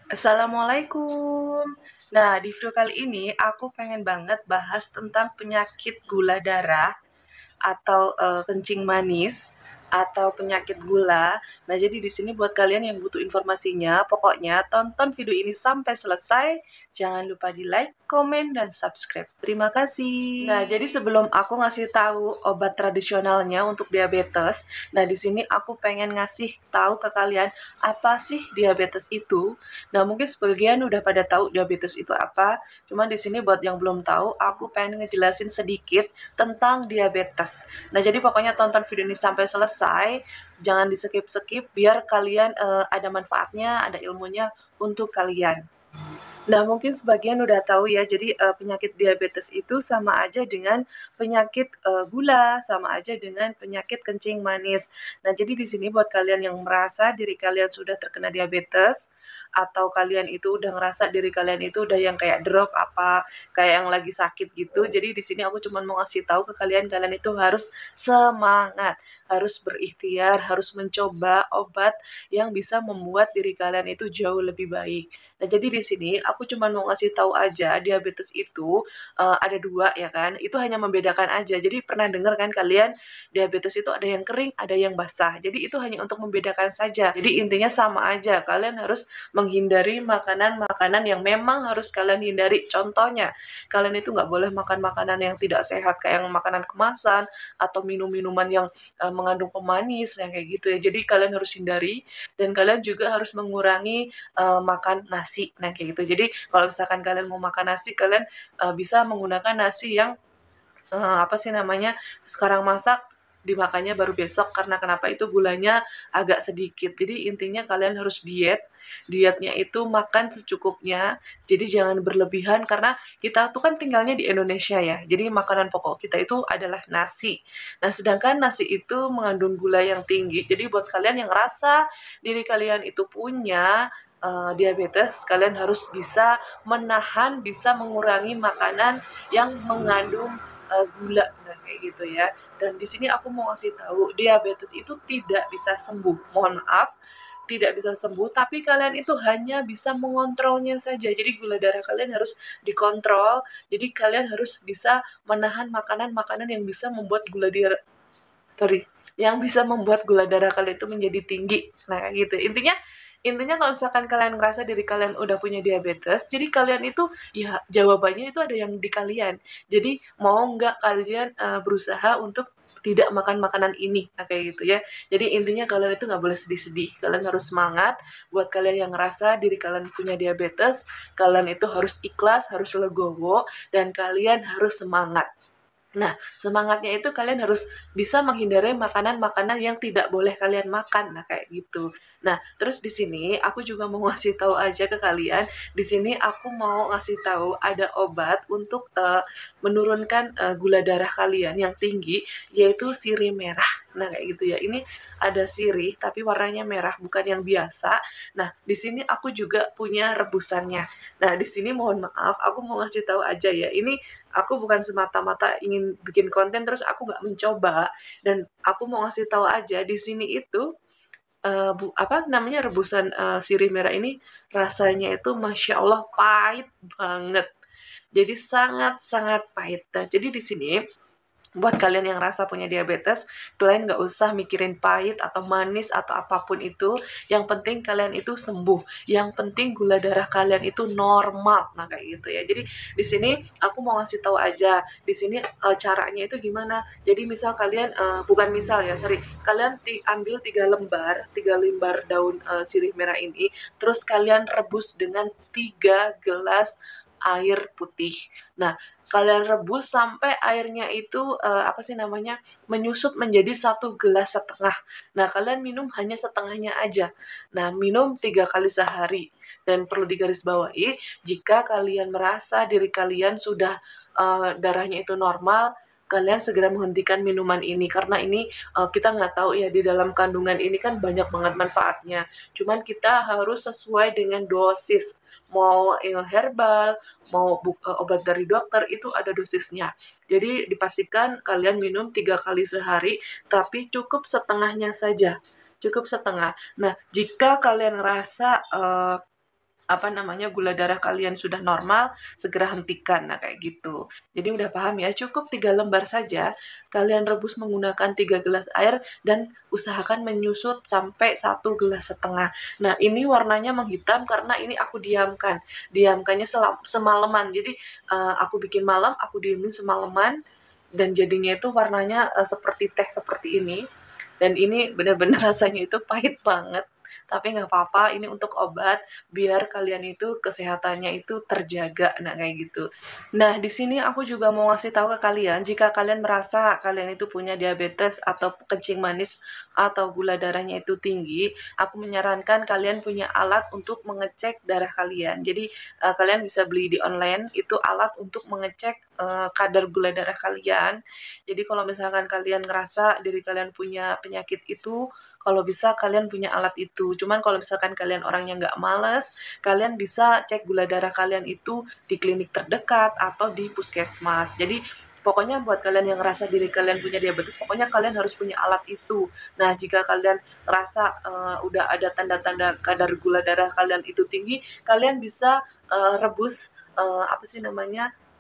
Assalamualaikum. Nah, di video kali ini aku pengen banget bahas tentang penyakit gula darah atau kencing manis atau penyakit gula. Nah, jadi di sini buat kalian yang butuh informasinya, pokoknya tonton video ini sampai selesai. Jangan lupa di like, komen, dan subscribe. Terima kasih. Nah, jadi sebelum aku ngasih tahu obat tradisionalnya untuk diabetes, nah di sini aku pengen ngasih tahu ke kalian apa sih diabetes itu. Nah, mungkin sebagian udah pada tahu diabetes itu apa. Cuman di sini buat yang belum tahu, aku pengen ngejelasin sedikit tentang diabetes. Nah, jadi pokoknya tonton video ini sampai selesai, jangan di-skip-skip biar kalian ada manfaatnya, ada ilmunya untuk kalian. Nah, mungkin sebagian udah tahu ya, jadi penyakit diabetes itu sama aja dengan penyakit gula, sama aja dengan penyakit kencing manis. Nah, jadi di sini buat kalian yang merasa diri kalian sudah terkena diabetes, atau kalian itu udah ngerasa diri kalian itu udah yang kayak drop apa, kayak yang lagi sakit gitu. Jadi di sini aku cuma mau ngasih tahu ke kalian, kalian itu harus semangat, harus berikhtiar, harus mencoba obat yang bisa membuat diri kalian itu jauh lebih baik. Nah, jadi di sini aku cuma mau ngasih tahu aja diabetes itu ada dua ya kan. Itu hanya membedakan aja. Jadi pernah dengar kan kalian diabetes itu ada yang kering, ada yang basah. Jadi itu hanya untuk membedakan saja. Jadi intinya sama aja. Kalian harus menghindari makanan-makanan yang memang harus kalian hindari. Contohnya, kalian itu nggak boleh makan makanan yang tidak sehat kayak yang makanan kemasan atau minum-minuman yang mengandung pemanis yang kayak gitu ya. Jadi kalian harus hindari dan kalian juga harus mengurangi makan nasi. Nah, kayak gitu. Jadi kalau misalkan kalian mau makan nasi, kalian bisa menggunakan nasi yang apa sih namanya, sekarang masak dimakannya baru besok karena kenapa itu gulanya agak sedikit. Jadi intinya kalian harus diet. Dietnya itu makan secukupnya. Jadi jangan berlebihan karena kita tuh kan tinggalnya di Indonesia ya. Jadi makanan pokok kita itu adalah nasi. Nah, sedangkan nasi itu mengandung gula yang tinggi. Jadi buat kalian yang rasa diri kalian itu punya diabetes, kalian harus bisa menahan, bisa mengurangi makanan yang mengandung gula, nah kayak gitu ya. Dan di sini aku mau ngasih tahu, diabetes itu tidak bisa sembuh. Mohon maaf, tidak bisa sembuh, tapi kalian itu hanya bisa mengontrolnya saja. Jadi gula darah kalian harus dikontrol. Jadi kalian harus bisa menahan makanan-makanan yang bisa membuat gula darah, sorry, yang bisa membuat gula darah kalian itu menjadi tinggi. Nah, kayak gitu. Intinya kalau misalkan kalian ngerasa diri kalian udah punya diabetes, jadi kalian itu ya jawabannya itu ada yang di kalian. Jadi mau nggak kalian berusaha untuk tidak makan makanan ini, nah kayak gitu ya. Jadi intinya kalian itu nggak boleh sedih-sedih, kalian harus semangat. Buat kalian yang ngerasa diri kalian punya diabetes, kalian itu harus ikhlas, harus legowo, dan kalian harus semangat. Nah, semangatnya itu kalian harus bisa menghindari makanan-makanan yang tidak boleh kalian makan. Nah, kayak gitu. Nah, terus di sini aku juga mau ngasih tahu aja ke kalian. Di sini aku mau ngasih tahu ada obat untuk menurunkan gula darah kalian yang tinggi, yaitu sirih merah. Nah, kayak gitu ya. Ini ada sirih tapi warnanya merah, bukan yang biasa. Nah, di sini aku juga punya rebusannya. Nah, di sini mohon maaf, aku mau ngasih tahu aja ya. Ini aku bukan semata-mata ingin bikin konten terus aku nggak mencoba, dan aku mau ngasih tahu aja di sini itu apa namanya, rebusan sirih merah ini rasanya itu masya Allah pahit banget. Jadi sangat-sangat pahit. Nah, jadi di sini buat kalian yang rasa punya diabetes, kalian nggak usah mikirin pahit atau manis atau apapun itu. Yang penting kalian itu sembuh. Yang penting gula darah kalian itu normal. Nah, kayak gitu ya. Jadi di sini aku mau ngasih tahu aja. Di sini caranya itu gimana? Jadi misal kalian bukan misal ya, sorry. Kalian ambil 3 lembar daun sirih merah ini, terus kalian rebus dengan 3 gelas air putih. Nah, kalian rebus sampai airnya itu apa sih namanya, menyusut menjadi 1,5 gelas. Nah, kalian minum hanya setengahnya aja. Nah, minum 3 kali sehari. Dan perlu digarisbawahi, jika kalian merasa diri kalian sudah darahnya itu normal, kalian segera menghentikan minuman ini karena ini kita nggak tahu ya, di dalam kandungan ini kan banyak banget manfaatnya. Cuman kita harus sesuai dengan dosis. Mau herbal, mau obat dari dokter itu ada dosisnya. Jadi dipastikan kalian minum 3 kali sehari, tapi cukup setengahnya saja. Cukup setengah. Nah, jika kalian rasa gula darah kalian sudah normal, segera hentikan. Nah, kayak gitu. Jadi udah paham ya, cukup 3 lembar saja, kalian rebus menggunakan 3 gelas air dan usahakan menyusut sampai 1,5 gelas. Nah, ini warnanya menghitam karena ini aku diamkan. Diamkannya semalaman. Jadi aku bikin malam, aku diemin semalaman dan jadinya itu warnanya seperti teh seperti ini. Dan ini benar-benar rasanya itu pahit banget, tapi nggak apa-apa, ini untuk obat biar kalian itu kesehatannya itu terjaga. Nah, kayak gitu. Nah, di sini aku juga mau ngasih tahu ke kalian, jika kalian merasa kalian itu punya diabetes atau kencing manis atau gula darahnya itu tinggi, aku menyarankan kalian punya alat untuk mengecek darah kalian. Jadi kalian bisa beli di online, itu alat untuk mengecek kadar gula darah kalian. Jadi kalau misalkan kalian ngerasa diri kalian punya penyakit itu, kalau bisa kalian punya alat itu. Cuman kalau misalkan kalian orangnya nggak males, kalian bisa cek gula darah kalian itu di klinik terdekat atau di puskesmas. Jadi pokoknya buat kalian yang ngerasa diri kalian punya diabetes, pokoknya kalian harus punya alat itu. Nah, jika kalian ngerasa udah ada tanda-tanda kadar gula darah kalian itu tinggi, kalian bisa rebus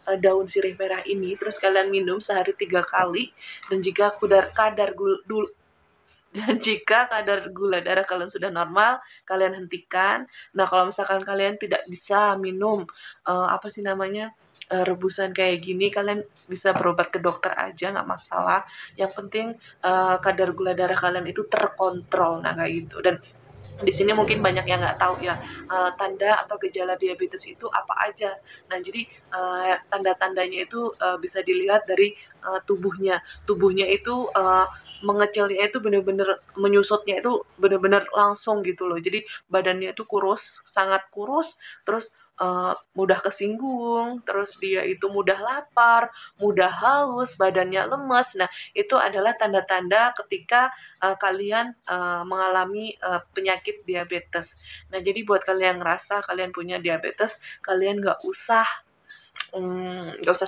daun sirih merah ini, terus kalian minum sehari 3 kali. Dan jika kadar gula darah kalian sudah normal, kalian hentikan. Nah, kalau misalkan kalian tidak bisa minum rebusan kayak gini, kalian bisa berobat ke dokter aja, nggak masalah. Yang penting kadar gula darah kalian itu terkontrol. Nah, kayak gitu. Dan di sini mungkin banyak yang nggak tahu ya, tanda atau gejala diabetes itu apa aja. Nah, jadi tanda-tandanya itu bisa dilihat dari tubuhnya. Tubuhnya itu mengecilnya itu bener-bener, menyusutnya itu bener-bener langsung gitu loh. Jadi badannya itu kurus, sangat kurus, terus mudah kesinggung, terus dia itu mudah lapar, mudah haus, badannya lemes. Nah, itu adalah tanda-tanda ketika kalian mengalami penyakit diabetes. Nah, jadi buat kalian yang ngerasa kalian punya diabetes, kalian nggak usah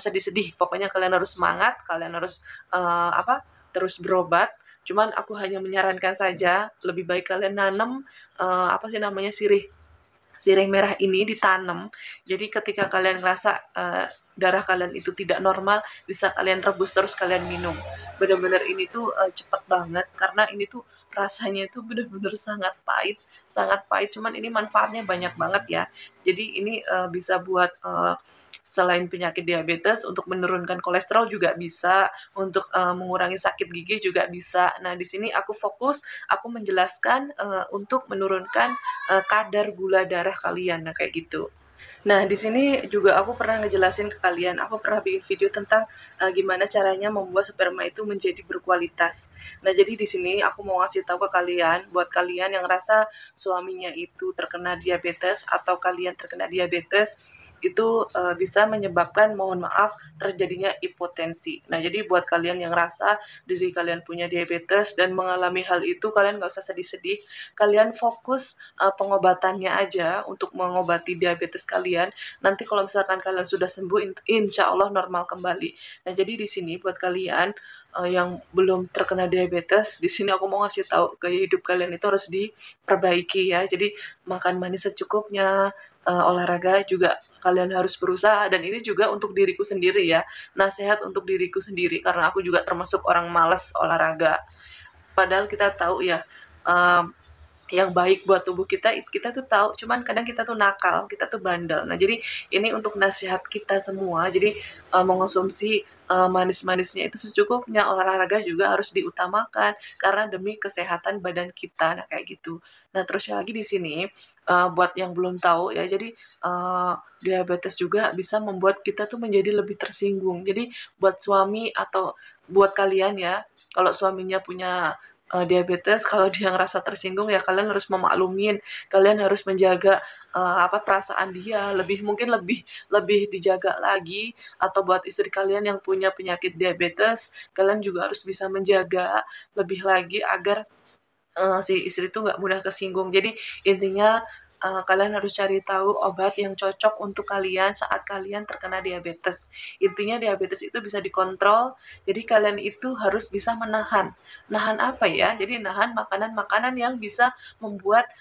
sedih-sedih. Pokoknya kalian harus semangat, kalian harus terus berobat. Cuman aku hanya menyarankan saja, lebih baik kalian nanam sirih merah ini ditanam. Jadi ketika kalian ngerasa darah kalian itu tidak normal, bisa kalian rebus terus kalian minum. Benar-benar ini tuh cepet banget karena ini tuh rasanya itu benar-benar sangat pahit, sangat pahit. Cuman ini manfaatnya banyak banget ya. Jadi ini bisa buat selain penyakit diabetes, untuk menurunkan kolesterol juga bisa, untuk mengurangi sakit gigi juga bisa. Nah, di sini aku menjelaskan untuk menurunkan kadar gula darah kalian. Nah, kayak gitu. Nah, di sini juga aku pernah ngejelasin ke kalian, aku pernah bikin video tentang gimana caranya membuat sperma itu menjadi berkualitas. Nah, jadi di sini aku mau ngasih tahu ke kalian, buat kalian yang rasa suaminya itu terkena diabetes atau kalian terkena diabetes, itu bisa menyebabkan, mohon maaf, terjadinya hipotensi. Nah, jadi buat kalian yang rasa diri kalian punya diabetes dan mengalami hal itu, kalian nggak usah sedih-sedih. Kalian fokus pengobatannya aja untuk mengobati diabetes kalian. Nanti kalau misalkan kalian sudah sembuh, insya Allah normal kembali. Nah, jadi di sini buat kalian yang belum terkena diabetes, di sini aku mau ngasih tahu, gaya hidup kalian itu harus diperbaiki ya. Jadi makan manis secukupnya, olahraga juga kalian harus berusaha, dan ini juga untuk diriku sendiri ya, nasihat untuk diriku sendiri karena aku juga termasuk orang malas olahraga. Padahal kita tahu ya, yang baik buat tubuh kita, kita tuh tahu, cuman kadang kita tuh nakal, kita tuh bandel. Nah, jadi ini untuk nasihat kita semua. Jadi mengonsumsi manis-manisnya itu secukupnya, olahraga juga harus diutamakan karena demi kesehatan badan kita. Nah, kayak gitu. Nah, terus lagi di sini buat yang belum tahu ya, jadi diabetes juga bisa membuat kita tuh menjadi lebih tersinggung. Jadi buat suami atau buat kalian ya, kalau suaminya punya diabetes, kalau dia ngerasa tersinggung ya kalian harus memaklumin, kalian harus menjaga perasaan dia, mungkin lebih lebih dijaga lagi. Atau buat istri kalian yang punya penyakit diabetes, kalian juga harus bisa menjaga lebih lagi agar si istri itu nggak mudah kesinggung. Jadi intinya kalian harus cari tahu obat yang cocok untuk kalian saat kalian terkena diabetes. Intinya diabetes itu bisa dikontrol, jadi kalian itu harus bisa menahan. Nahan apa ya? Jadi nahan makanan-makanan yang bisa membuat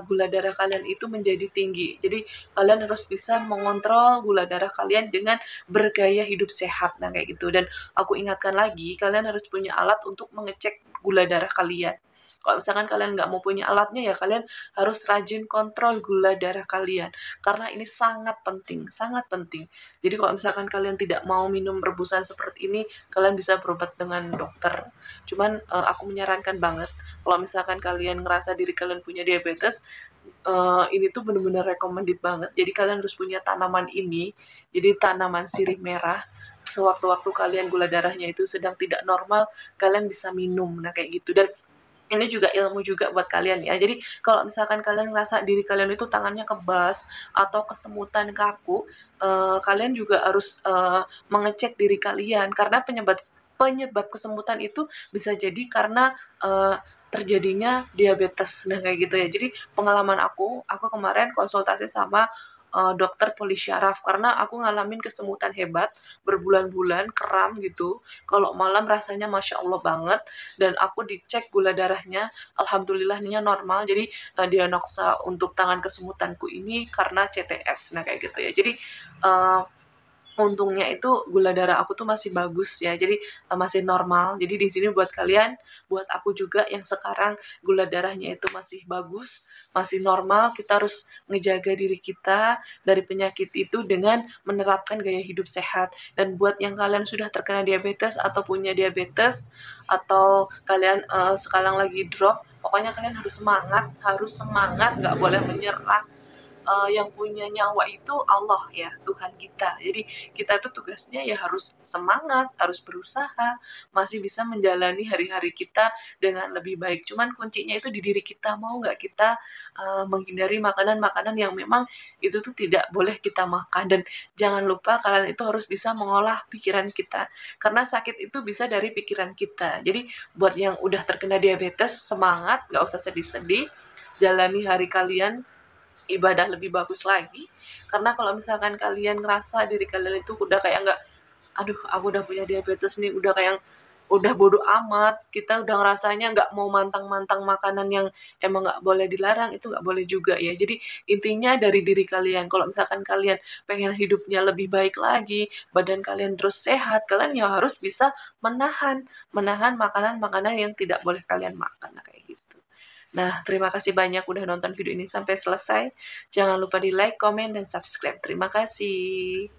gula darah kalian itu menjadi tinggi. Jadi kalian harus bisa mengontrol gula darah kalian dengan bergaya hidup sehat. Nah kayak gitu. Dan aku ingatkan lagi, kalian harus punya alat untuk mengecek gula darah kalian. Kalau misalkan kalian nggak mau punya alatnya, ya kalian harus rajin kontrol gula darah kalian. Karena ini sangat penting, sangat penting. Jadi kalau misalkan kalian tidak mau minum rebusan seperti ini, kalian bisa berobat dengan dokter. Cuman aku menyarankan banget, kalau misalkan kalian ngerasa diri kalian punya diabetes, ini tuh bener-bener recommended banget. Jadi kalian harus punya tanaman ini, jadi tanaman sirih merah. Sewaktu-waktu kalian gula darahnya itu sedang tidak normal, kalian bisa minum. Nah kayak gitu. Dan ini juga ilmu juga buat kalian ya. Jadi kalau misalkan kalian ngerasa diri kalian itu tangannya kebas atau kesemutan kaku, kalian juga harus mengecek diri kalian karena penyebab penyebab kesemutan itu bisa jadi karena terjadinya diabetes. Nah kayak gitu ya. Jadi pengalaman aku kemarin konsultasi sama dokter polisyaraf karena aku ngalamin kesemutan hebat berbulan-bulan, kram gitu. Kalau malam rasanya masya Allah banget, dan aku dicek gula darahnya, alhamdulillahnya normal. Jadi diagnosa untuk tangan kesemutanku ini karena CTS. Nah kayak gitu ya. Jadi uh, untungnya itu gula darah aku tuh masih bagus ya, jadi masih normal. Jadi di sini buat kalian, buat aku juga yang sekarang gula darahnya itu masih bagus, masih normal, kita harus ngejaga diri kita dari penyakit itu dengan menerapkan gaya hidup sehat. Dan buat yang kalian sudah terkena diabetes atau punya diabetes, atau kalian sekarang lagi drop, pokoknya kalian harus semangat, nggak boleh menyerah. Yang punya nyawa itu Allah ya, Tuhan kita. Jadi kita tuh tugasnya ya harus semangat, harus berusaha, masih bisa menjalani hari-hari kita dengan lebih baik. Cuman kuncinya itu di diri kita, mau nggak kita menghindari makanan-makanan yang memang itu tuh tidak boleh kita makan. Dan jangan lupa kalian itu harus bisa mengolah pikiran kita, karena sakit itu bisa dari pikiran kita. Jadi buat yang udah terkena diabetes, semangat, nggak usah sedih-sedih, jalani hari kalian ibadah lebih bagus lagi. Karena kalau misalkan kalian ngerasa diri kalian itu udah kayak nggak, aduh aku udah punya diabetes nih, udah kayak udah bodoh amat, kita udah ngerasanya nggak mau mantang-mantang makanan yang emang nggak boleh dilarang, itu nggak boleh juga ya. Jadi intinya dari diri kalian, kalau misalkan kalian pengen hidupnya lebih baik lagi, badan kalian terus sehat, kalian ya harus bisa menahan menahan makanan-makanan yang tidak boleh kalian makan. Nah, kayak gitu. Nah, terima kasih banyak udah nonton video ini sampai selesai. Jangan lupa di like, komen, dan subscribe. Terima kasih.